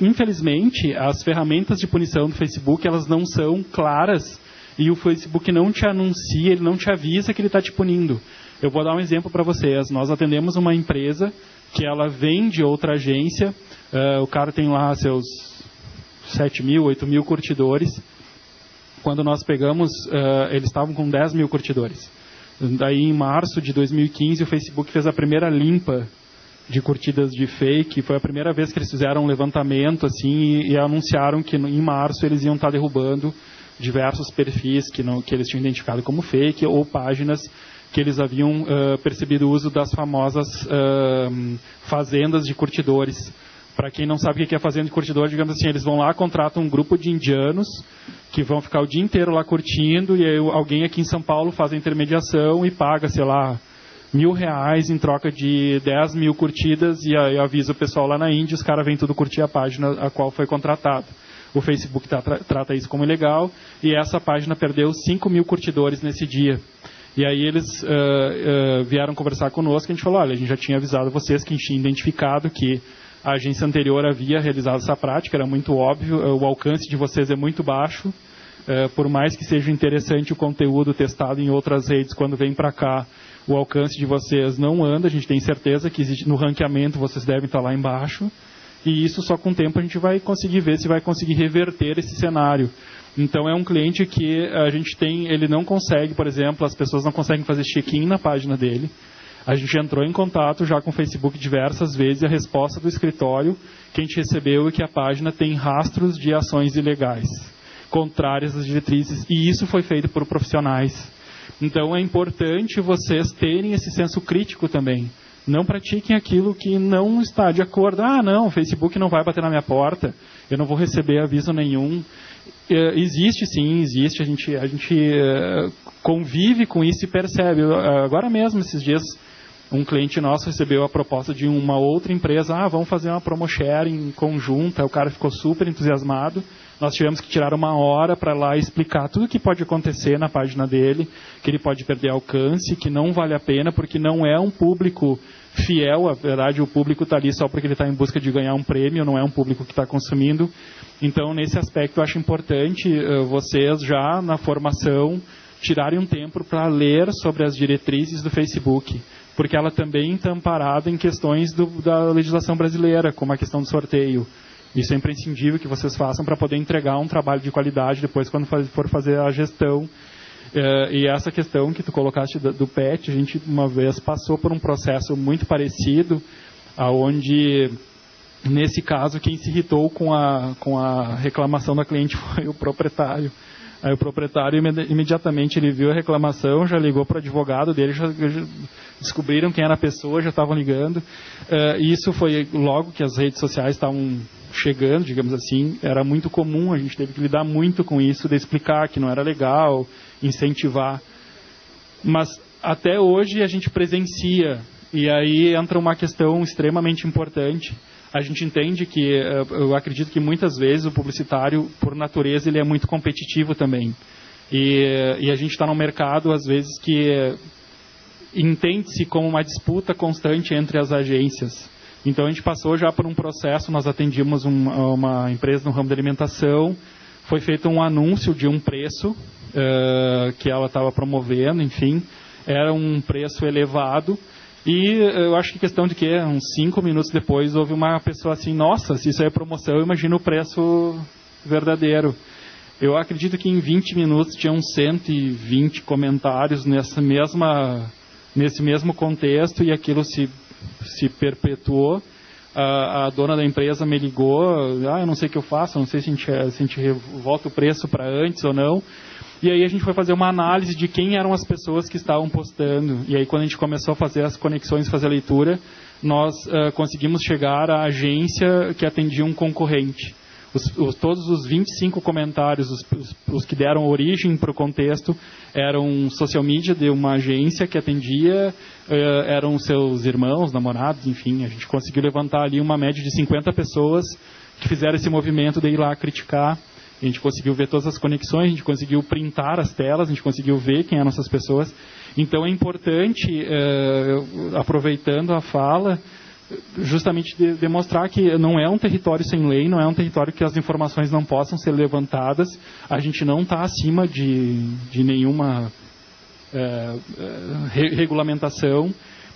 infelizmente as ferramentas de punição do Facebook, elas não são claras, e o Facebook não te anuncia, ele não te avisa que ele está te punindo. Eu vou dar um exemplo para vocês. Nós atendemos uma empresa que ela vem de outra agência, o cara tem lá seus 7 mil, 8 mil curtidores. Quando nós pegamos, eles estavam com 10 mil curtidores. Daí em março de 2015 o Facebook fez a primeira limpa de curtidas de fake. Foi a primeira vez que eles fizeram um levantamento assim, e anunciaram que em março eles iam estar derrubando diversos perfis que eles tinham identificado como fake, ou páginas que eles haviam percebido o uso das famosas fazendas de curtidores. Para quem não sabe o que é fazenda de curtidor, digamos assim, eles vão lá, contratam um grupo de indianos que vão ficar o dia inteiro lá curtindo, e aí alguém aqui em São Paulo faz a intermediação e paga, sei lá, R$1.000 em troca de 10 mil curtidas, e aí avisa o pessoal lá na Índia, os caras vêm tudo curtir a página a qual foi contratado. O Facebook trata isso como ilegal, e essa página perdeu 5 mil curtidores nesse dia. E aí eles vieram conversar conosco, e a gente falou, olha, a gente já tinha avisado vocês que a gente tinha identificado que a agência anterior havia realizado essa prática, era muito óbvio, o alcance de vocês é muito baixo, por mais que seja interessante o conteúdo testado em outras redes, quando vem para cá, o alcance de vocês não anda, a gente tem certeza que no ranqueamento vocês devem estar lá embaixo, e isso só com o tempo a gente vai conseguir ver se vai conseguir reverter esse cenário. Então é um cliente que a gente tem, ele não consegue, por exemplo, as pessoas não conseguem fazer check-in na página dele. A gente entrou em contato já com o Facebook diversas vezes, e a resposta do escritório que a gente recebeu é que a página tem rastros de ações ilegais, contrárias às diretrizes, e isso foi feito por profissionais. Então é importante vocês terem esse senso crítico também. Não pratiquem aquilo que não está de acordo. Ah, não, o Facebook não vai bater na minha porta, eu não vou receber aviso nenhum. Existe, sim, existe. A gente convive com isso e percebe. Agora mesmo, esses dias, um cliente nosso recebeu a proposta de uma outra empresa. Ah, vamos fazer uma promo sharing conjunta. O cara ficou super entusiasmado. Nós tivemos que tirar 1 hora para lá explicar tudo o que pode acontecer na página dele, que ele pode perder alcance, que não vale a pena, porque não é um público fiel. Na verdade, o público está ali só porque ele está em busca de ganhar um prêmio, não é um público que está consumindo. Então, nesse aspecto, eu acho importante vocês já na formação tirarem um tempo para ler sobre as diretrizes do Facebook, porque ela também está amparada em questões da legislação brasileira, como a questão do sorteio. Isso é imprescindível que vocês façam para poder entregar um trabalho de qualidade depois quando for fazer a gestão. E essa questão que tu colocaste do PET, a gente uma vez passou por um processo muito parecido, onde, nesse caso, quem se irritou com a reclamação da cliente foi o proprietário. Aí o proprietário, imediatamente, ele viu a reclamação, já ligou para o advogado dele, já descobriram quem era a pessoa, já estavam ligando. Isso foi logo que as redes sociais estavam chegando, digamos assim. Era muito comum, a gente teve que lidar muito com isso, de explicar que não era legal, incentivar. Mas até hoje a gente presencia, e aí entra uma questão extremamente importante. A gente entende que, eu acredito que muitas vezes o publicitário, por natureza, ele é muito competitivo também. E a gente está num mercado, às vezes, que entende-se como uma disputa constante entre as agências. Então, a gente passou já por um processo, nós atendimos uma empresa no ramo da alimentação, foi feito um anúncio de um preço que ela estava promovendo, enfim, era um preço elevado. E eu acho que questão de que uns 5 minutos depois houve uma pessoa assim, nossa, se isso é promoção, imagina o preço verdadeiro. Eu acredito que em 20 minutos tinham 120 comentários nesse mesmo contexto e aquilo se perpetuou. A dona da empresa me ligou, eu não sei o que eu faço, não sei se a gente volta o preço para antes ou não. E aí a gente foi fazer uma análise de quem eram as pessoas que estavam postando. E aí quando a gente começou a fazer as conexões, fazer a leitura, nós conseguimos chegar à agência que atendia um concorrente. Todos os 25 comentários, os que deram origem para o contexto, eram social media de uma agência que atendia, eram seus irmãos, namorados, enfim. A gente conseguiu levantar ali uma média de 50 pessoas que fizeram esse movimento de ir lá criticar. A gente conseguiu ver todas as conexões, a gente conseguiu printar as telas, a gente conseguiu ver quem eram essas pessoas. Então é importante, aproveitando a fala, justamente demonstrar que não é um território sem lei, não é um território que as informações não possam ser levantadas. A gente não está acima de nenhuma regulamentação.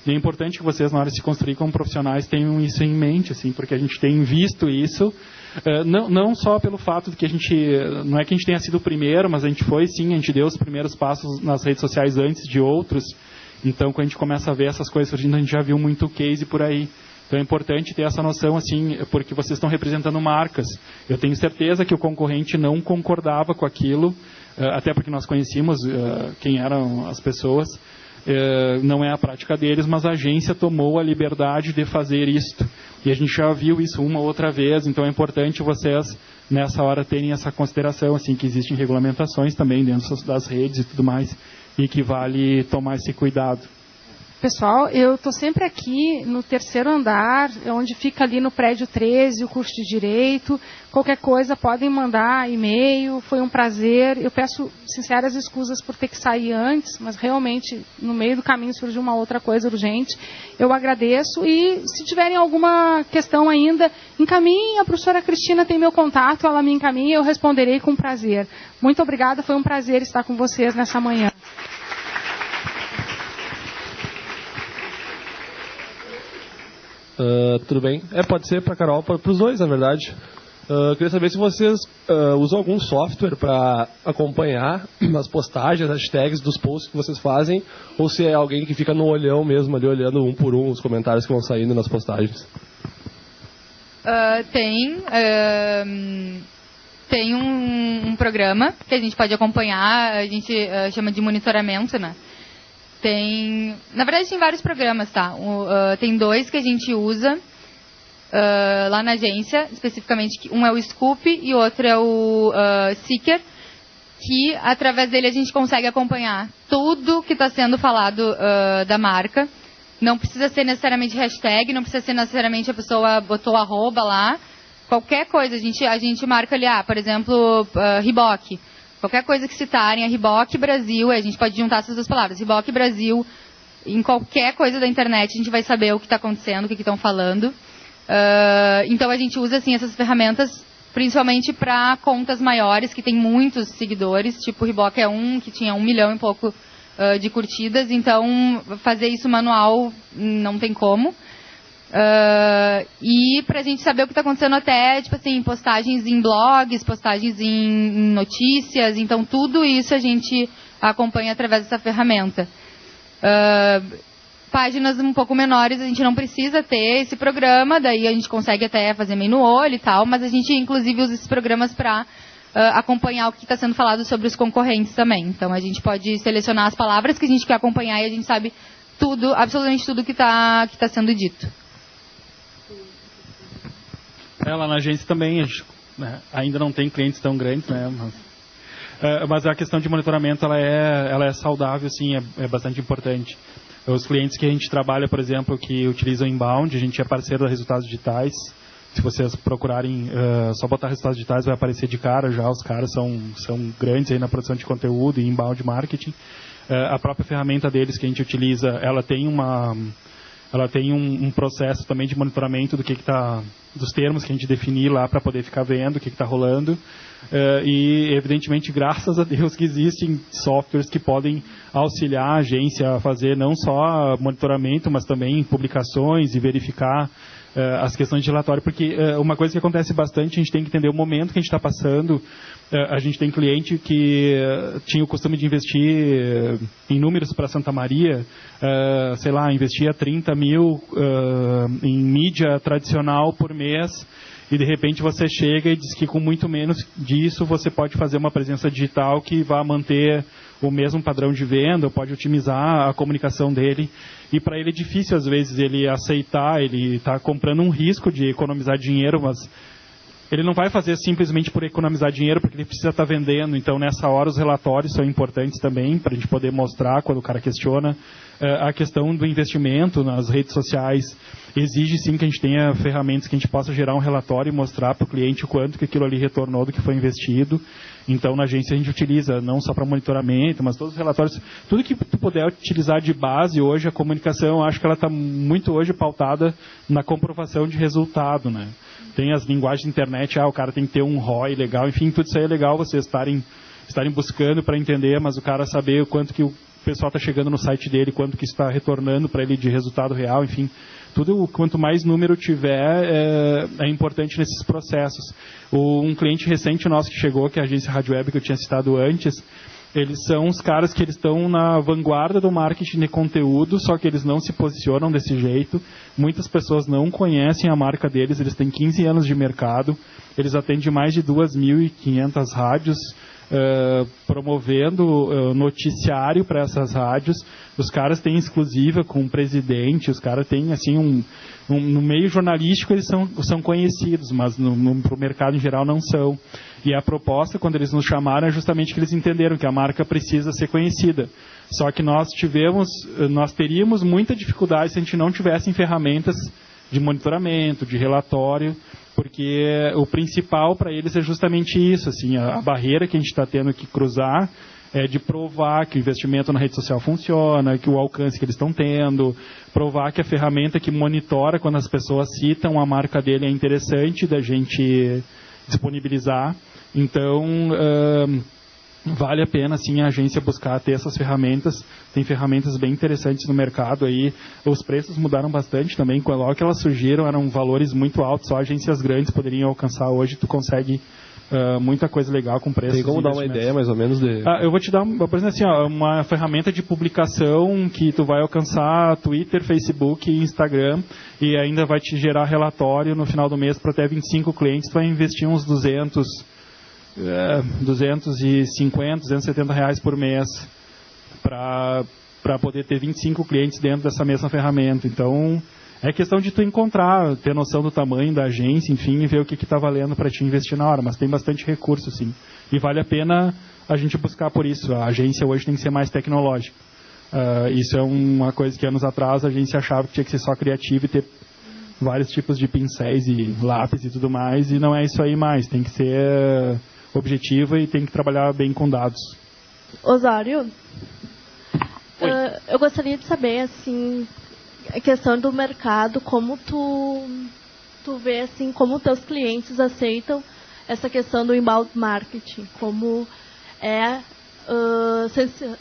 E é importante que vocês, na hora de se construir como profissionais, tenham isso em mente, assim, porque a gente tem visto isso, não só pelo fato de que não é que a gente tenha sido o primeiro, mas a gente foi, sim, a gente deu os primeiros passos nas redes sociais antes de outros. Então, quando a gente começa a ver essas coisas surgindo, a gente já viu muito case por aí. Então, é importante ter essa noção, assim, porque vocês estão representando marcas. Eu tenho certeza que o concorrente não concordava com aquilo, até porque nós conhecíamos quem eram as pessoas. Não é a prática deles, mas a agência tomou a liberdade de fazer isto. E a gente já viu isso uma ou outra vez, então é importante vocês, nessa hora, terem essa consideração, assim, que existem regulamentações também dentro das redes e tudo mais, e que vale tomar esse cuidado. Pessoal, eu estou sempre aqui no 3º andar, onde fica ali no prédio 13, o curso de Direito. Qualquer coisa, podem mandar e-mail, foi um prazer. Eu peço sinceras escusas por ter que sair antes, mas realmente, no meio do caminho, surgiu uma outra coisa urgente. Eu agradeço e, se tiverem alguma questão ainda, encaminhem. A professora Cristina tem meu contato, ela me encaminha e eu responderei com prazer. Muito obrigada, foi um prazer estar com vocês nessa manhã. Tudo bem? Pode ser para a Carol, para os dois, na verdade. Queria saber se vocês usam algum software para acompanhar as postagens, as hashtags dos posts que vocês fazem, ou se é alguém que fica no olhão mesmo, ali olhando um por um os comentários que vão saindo nas postagens. Tem um programa que a gente pode acompanhar, a gente chama de monitoramento, né? Na verdade, tem vários programas, tá? Tem 2 que a gente usa lá na agência, especificamente. Um é o Scoop e o outro é o Seeker, que através dele a gente consegue acompanhar tudo que está sendo falado da marca. Não precisa ser necessariamente hashtag, não precisa ser necessariamente a pessoa botou arroba lá. Qualquer coisa, a gente marca ali, por exemplo, Reebok. Qualquer coisa que citarem, a Reebok Brasil, a gente pode juntar essas 2 palavras, Reebok Brasil, em qualquer coisa da internet a gente vai saber o que está acontecendo, o que estão falando. Então a gente usa assim, essas ferramentas principalmente para contas maiores, que tem muitos seguidores, tipo o Reebok é que tinha 1 milhão e pouco de curtidas, então fazer isso manual não tem como. E pra gente saber o que está acontecendo até, tipo assim, postagens em blogs, postagens em notícias, então tudo isso a gente acompanha através dessa ferramenta. Páginas um pouco menores a gente não precisa ter esse programa, daí a gente consegue até fazer meio no olho e tal, mas a gente inclusive usa esses programas para acompanhar o que está sendo falado sobre os concorrentes também. Então a gente pode selecionar as palavras que a gente quer acompanhar e a gente sabe tudo, absolutamente tudo que tá sendo dito. Lá na agência também, a gente, ainda não tem clientes tão grandes, né? Mas a questão de monitoramento ela é saudável, sim, é bastante importante. Os clientes que a gente trabalha, por exemplo, que utilizam inbound, a gente é parceiro da Resultados Digitais. Se vocês procurarem, só botar Resultados Digitais vai aparecer de cara já. Os caras são grandes aí na produção de conteúdo e inbound marketing. A própria ferramenta deles que a gente utiliza, ela tem um processo também de monitoramento do que está, dos termos que a gente definir lá para poder ficar vendo o que está rolando. E, evidentemente, graças a Deus que existem softwares que podem auxiliar a agência a fazer não só monitoramento, mas também publicações e verificar as questões de relatório, porque uma coisa que acontece bastante, a gente tem que entender o momento que a gente está passando. A gente tem cliente que tinha o costume de investir em números para Santa Maria, sei lá, investia 30 mil em mídia tradicional por mês, e de repente você chega e diz que com muito menos disso você pode fazer uma presença digital que vai manter o mesmo padrão de venda, pode otimizar a comunicação dele. E para ele é difícil às vezes ele aceitar, ele está comprando um risco de economizar dinheiro, mas ele não vai fazer simplesmente por economizar dinheiro, porque ele precisa estar vendendo. Então, nessa hora, os relatórios são importantes também, para a gente poder mostrar quando o cara questiona. A questão do investimento nas redes sociais exige, sim, que a gente tenha ferramentas que a gente possa gerar um relatório e mostrar para o cliente o quanto que aquilo ali retornou do que foi investido. Então, na agência, a gente utiliza não só para monitoramento, mas todos os relatórios. Tudo que tu puder utilizar de base hoje, a comunicação, acho que ela está muito hoje pautada na comprovação de resultado, né? Tem as linguagens de internet, o cara tem que ter um ROI legal, enfim, tudo isso aí é legal vocês estarem buscando para entender, mas o cara saber o quanto que o pessoal está chegando no site dele, quanto que está retornando para ele de resultado real, enfim, tudo, quanto mais número tiver, é importante nesses processos. Um cliente recente nosso que chegou, que é a agência Rádio Web, que eu tinha citado antes, eles são os caras que eles estão na vanguarda do marketing de conteúdo, só que eles não se posicionam desse jeito. Muitas pessoas não conhecem a marca deles, eles têm 15 anos de mercado, eles atendem mais de 2.500 rádios, promovendo noticiário para essas rádios. Os caras têm exclusiva com o presidente, os caras têm assim no meio jornalístico eles são conhecidos, mas para o mercado em geral não são. E a proposta, quando eles nos chamaram, é justamente que eles entenderam que a marca precisa ser conhecida. Só que nós teríamos muita dificuldade se a gente não tivesse ferramentas de monitoramento, de relatório, porque o principal para eles é justamente isso, assim, a barreira que a gente está tendo que cruzar é de provar que o investimento na rede social funciona, que o alcance que eles estão tendo, provar que a ferramenta que monitora quando as pessoas citam a marca dele é interessante da gente disponibilizar. Então, vale a pena, sim, a agência buscar ter essas ferramentas. Tem ferramentas bem interessantes no mercado aí. Os preços mudaram bastante também. Logo que elas surgiram, eram valores muito altos. Só agências grandes poderiam alcançar. Hoje tu consegue muita coisa legal com preços. Tem como dar uma ideia, mais ou menos, de... eu vou te dar, por exemplo, assim, uma ferramenta de publicação que tu vai alcançar Twitter, Facebook e Instagram, e ainda vai te gerar relatório no final do mês para até 25 clientes. Tu vai investir uns 250, 270 reais por mês para para poder ter 25 clientes dentro dessa mesma ferramenta. Então, é questão de tu encontrar, ter noção do tamanho da agência, enfim, e ver o que está valendo para te investir na hora. Mas tem bastante recurso, sim. E vale a pena a gente buscar por isso. A agência hoje tem que ser mais tecnológica. Isso é uma coisa que anos atrás a agência achava que tinha que ser só criativa e ter vários tipos de pincéis e lápis e tudo mais, e não é isso aí mais. Tem que ser objetiva e tem que trabalhar bem com dados. Osório, eu gostaria de saber, assim, a questão do mercado, como tu vê, assim, como teus clientes aceitam essa questão do inbound marketing, como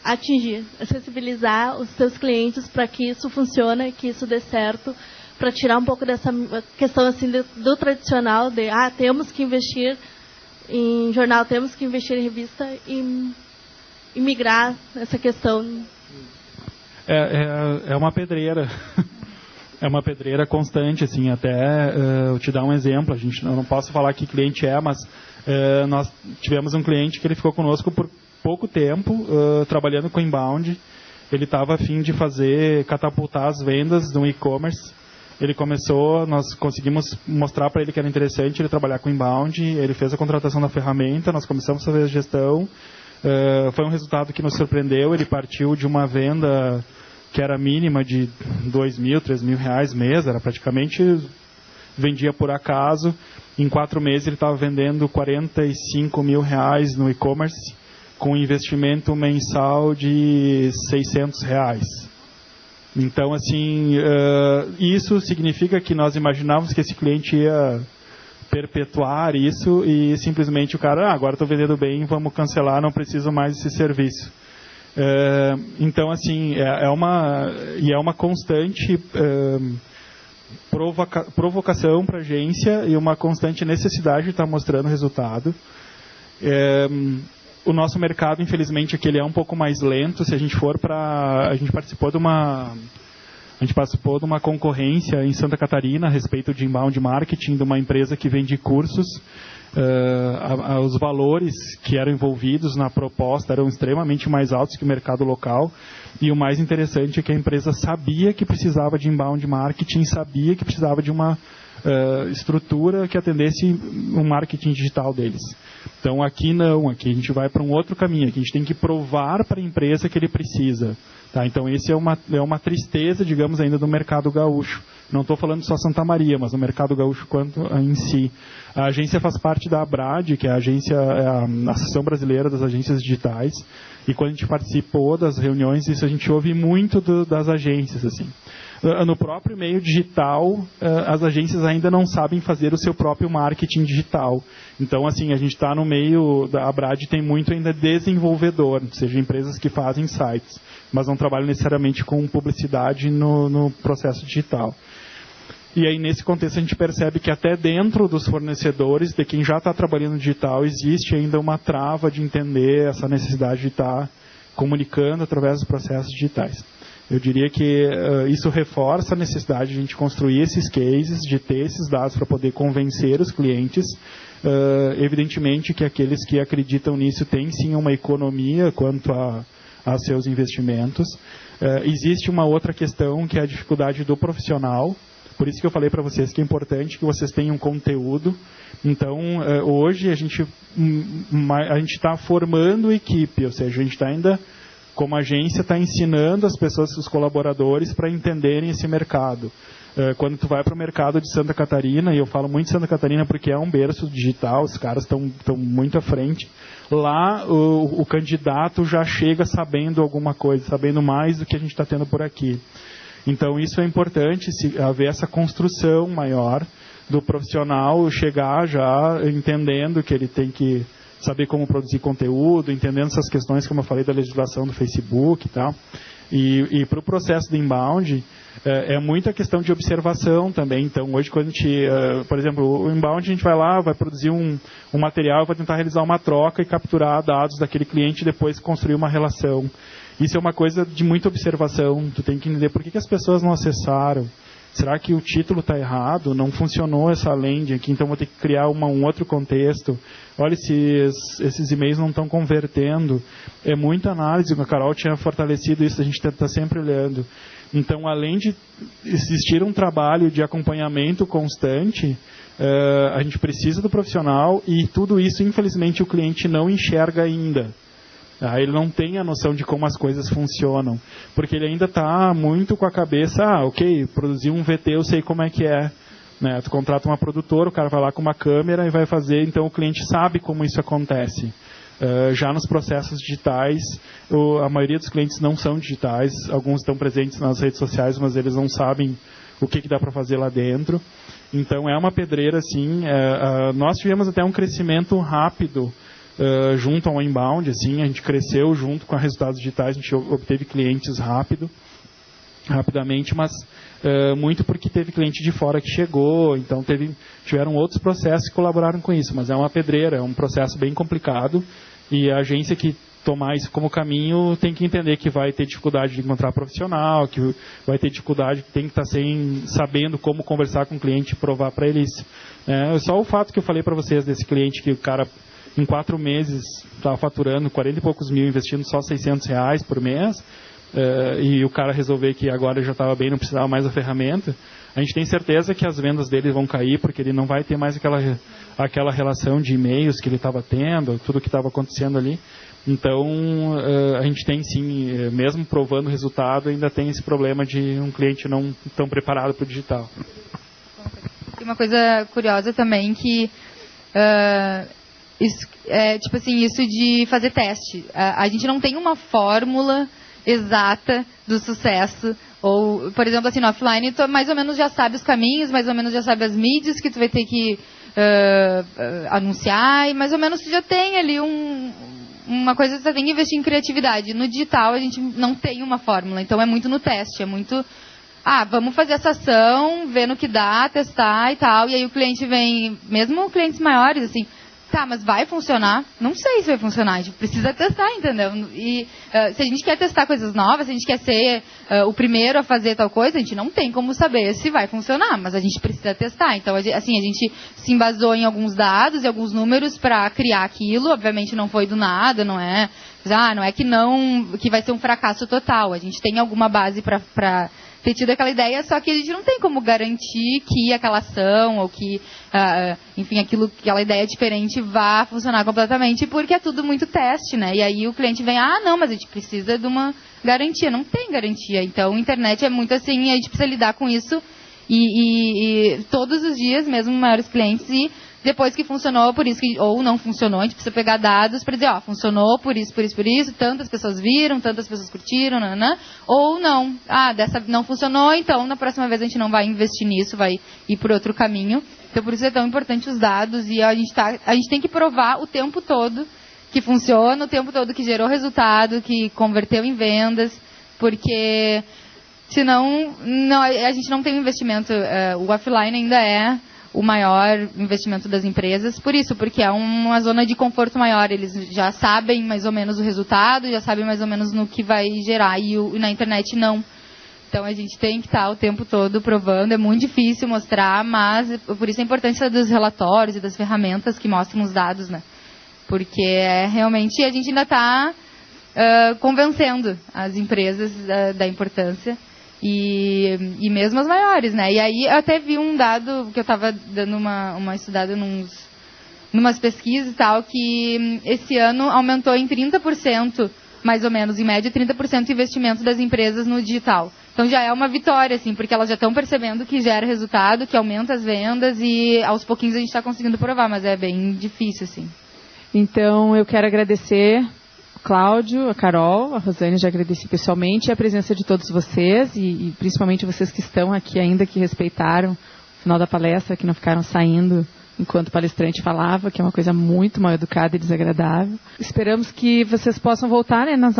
atingir, sensibilizar os teus clientes para que isso funcione, que isso dê certo, para tirar um pouco dessa questão assim do tradicional de temos que investir em jornal, temos que investir em revista e migrar essa questão. É uma pedreira. É uma pedreira constante, assim, até eu te dar um exemplo, eu não posso falar que cliente mas nós tivemos um cliente que ele ficou conosco por pouco tempo, trabalhando com inbound. Ele estava a fim de catapultar as vendas no e-commerce. Ele começou, nós conseguimos mostrar para ele que era interessante ele trabalhar com inbound, ele fez a contratação da ferramenta, nós começamos a fazer a gestão, foi um resultado que nos surpreendeu. Ele partiu de uma venda que era mínima de R$2.000, R$3.000 mês, era praticamente, vendia por acaso. Em 4 meses ele estava vendendo R$45.000 no e-commerce, com investimento mensal de R$600. Então, assim, isso significa que nós imaginávamos que esse cliente ia perpetuar isso e simplesmente o cara, agora estou vendendo bem, vamos cancelar, não preciso mais desse serviço. Então, assim, é uma constante provocação para a agência e uma constante necessidade de estar mostrando resultado. O nosso mercado, infelizmente, aqui ele é um pouco mais lento. Se a gente for a gente participou de uma concorrência em Santa Catarina a respeito de inbound marketing de uma empresa que vende cursos. Os valores que eram envolvidos na proposta eram extremamente mais altos que o mercado local. E o mais interessante é que a empresa sabia que precisava de inbound marketing, sabia que precisava de uma estrutura que atendesse o marketing digital deles. Então aqui não, aqui a gente vai para um outro caminho, aqui a gente tem que provar para a empresa que ele precisa. Tá? Então esse é uma tristeza, digamos, ainda do mercado gaúcho. Não estou falando só Santa Maria, mas no mercado gaúcho quanto em si. A agência faz parte da ABRAD, que é a Associação Brasileira das Agências Digitais, e quando a gente participou das reuniões, isso a gente ouve muito das agências, assim. No próprio meio digital, as agências ainda não sabem fazer o seu próprio marketing digital. Então, assim, a gente está no meio da ABRAD, tem muito ainda desenvolvedor, ou seja, empresas que fazem sites, mas não trabalham necessariamente com publicidade no processo digital. E aí, nesse contexto, a gente percebe que até dentro dos fornecedores, de quem já está trabalhando digital, existe ainda uma trava de entender essa necessidade de estar comunicando através dos processos digitais. Eu diria que isso reforça a necessidade de a gente construir esses cases, de ter esses dados para poder convencer os clientes. Evidentemente que aqueles que acreditam nisso têm sim uma economia quanto a seus investimentos. Existe uma outra questão que é a dificuldade do profissional. Por isso que eu falei para vocês que é importante que vocês tenham conteúdo. Então, hoje a gente está formando equipe, ou seja, a gente está ainda, como agência, está ensinando as pessoas, os colaboradores, para entenderem esse mercado. Quando tu vai para o mercado de Santa Catarina, e eu falo muito de Santa Catarina porque é um berço digital, os caras estão muito à frente, lá o candidato já chega sabendo alguma coisa, sabendo mais do que a gente está tendo por aqui. Então, isso é importante, haver essa construção maior do profissional, chegar já entendendo que ele tem que saber como produzir conteúdo, entendendo essas questões, como eu falei, da legislação do Facebook e tal. E para o processo do inbound, é muita questão de observação também. Então, hoje, quando a gente, por exemplo, o inbound, a gente vai lá, vai produzir um material, vai tentar realizar uma troca e capturar dados daquele cliente e depois construir uma relação. Isso é uma coisa de muita observação. Tu tem que entender por que as pessoas não acessaram, será que o título está errado? Não funcionou essa landing aqui, então vou ter que criar um outro contexto. Olha, esses e-mails não estão convertendo. É muita análise, a Carol tinha fortalecido isso, a gente está sempre olhando. Então, além de existir um trabalho de acompanhamento constante, a gente precisa do profissional e tudo isso, infelizmente, o cliente não enxerga ainda. Ele não tem a noção de como as coisas funcionam, porque ele ainda está muito com a cabeça, ok, produzir um VT eu sei como é que é. Né? Tu contrata uma produtora, o cara vai lá com uma câmera e vai fazer, então o cliente sabe como isso acontece. Já nos processos digitais, a maioria dos clientes não são digitais, alguns estão presentes nas redes sociais, mas eles não sabem o que dá para fazer lá dentro. Então é uma pedreira, assim. Nós tivemos até um crescimento rápido junto ao inbound, assim, a gente cresceu junto com os resultados digitais, a gente obteve clientes rapidamente, mas muito porque teve cliente de fora que chegou, então tiveram outros processos que colaboraram com isso, mas é uma pedreira, é um processo bem complicado, e a agência que tomar isso como caminho tem que entender que vai ter dificuldade de encontrar profissional, que vai ter dificuldade, tem que estar sabendo como conversar com o cliente e provar para ele isso. Só o fato que eu falei para vocês desse cliente que o cara em 4 meses estava faturando 40 e poucos mil, investindo só R$600 por mês, e o cara resolver que agora já estava bem, não precisava mais da ferramenta, a gente tem certeza que as vendas dele vão cair, porque ele não vai ter mais aquela relação de e-mails que ele estava tendo, tudo que estava acontecendo ali. Então, a gente tem sim, mesmo provando o resultado, ainda tem esse problema de um cliente não tão preparado para o digital. Tem uma coisa curiosa também que... isso de fazer teste. A gente não tem uma fórmula exata do sucesso. Ou, por exemplo, assim, no offline, tu mais ou menos já sabe os caminhos, mais ou menos já sabe as mídias que tu vai ter que anunciar, e mais ou menos tu já tem ali uma coisa que você tem que investir em criatividade. No digital, a gente não tem uma fórmula, então é muito no teste, é muito... vamos fazer essa ação, ver no que dá, testar e tal, e aí o cliente vem, mesmo clientes maiores, assim... Tá, mas vai funcionar? Não sei se vai funcionar, a gente precisa testar, entendeu? E se a gente quer testar coisas novas, se a gente quer ser o primeiro a fazer tal coisa, a gente não tem como saber se vai funcionar, mas a gente precisa testar. Então, assim, a gente se embasou em alguns dados e alguns números para criar aquilo, obviamente não foi do nada, não é que vai ser um fracasso total, a gente tem alguma base para ter tido aquela ideia, só que a gente não tem como garantir que aquela ação ou que, enfim, aquela ideia diferente vá funcionar completamente, porque é tudo muito teste, né? E aí o cliente vem, não, mas a gente precisa de uma garantia. Não tem garantia. Então, a internet é muito assim, a gente precisa lidar com isso e todos os dias, mesmo maiores clientes, e depois que funcionou, por isso que, ou não funcionou, a gente precisa pegar dados para dizer, funcionou por isso, tantas pessoas viram, tantas pessoas curtiram, ou não, dessa não funcionou, então na próxima vez a gente não vai investir nisso, vai ir por outro caminho. Então por isso é tão importante os dados, e a gente tem que provar o tempo todo que funciona, o tempo todo que gerou resultado, que converteu em vendas, porque senão a gente não tem um investimento, o offline ainda é o maior investimento das empresas, porque é uma zona de conforto maior, eles já sabem mais ou menos o resultado, já sabem mais ou menos no que vai gerar, e na internet não. Então a gente tem que estar o tempo todo provando, é muito difícil mostrar, mas por isso a importância dos relatórios e das ferramentas que mostram os dados, né? Porque realmente a gente ainda está convencendo as empresas da importância. E mesmo as maiores, né? E aí eu até vi um dado que eu estava dando uma estudada numas pesquisas e tal, que esse ano aumentou em 30%, mais ou menos, em média, 30% o investimento das empresas no digital. Então já é uma vitória, assim, porque elas já estão percebendo que gera resultado, que aumenta as vendas, e aos pouquinhos a gente está conseguindo provar, mas é bem difícil, assim. Então eu quero agradecer Cláudio, a Carol, a Rosane, já agradeci pessoalmente, a presença de todos vocês e principalmente vocês que estão aqui ainda, que respeitaram o final da palestra, que não ficaram saindo enquanto o palestrante falava, que é uma coisa muito mal educada e desagradável. Esperamos que vocês possam voltar, né, nas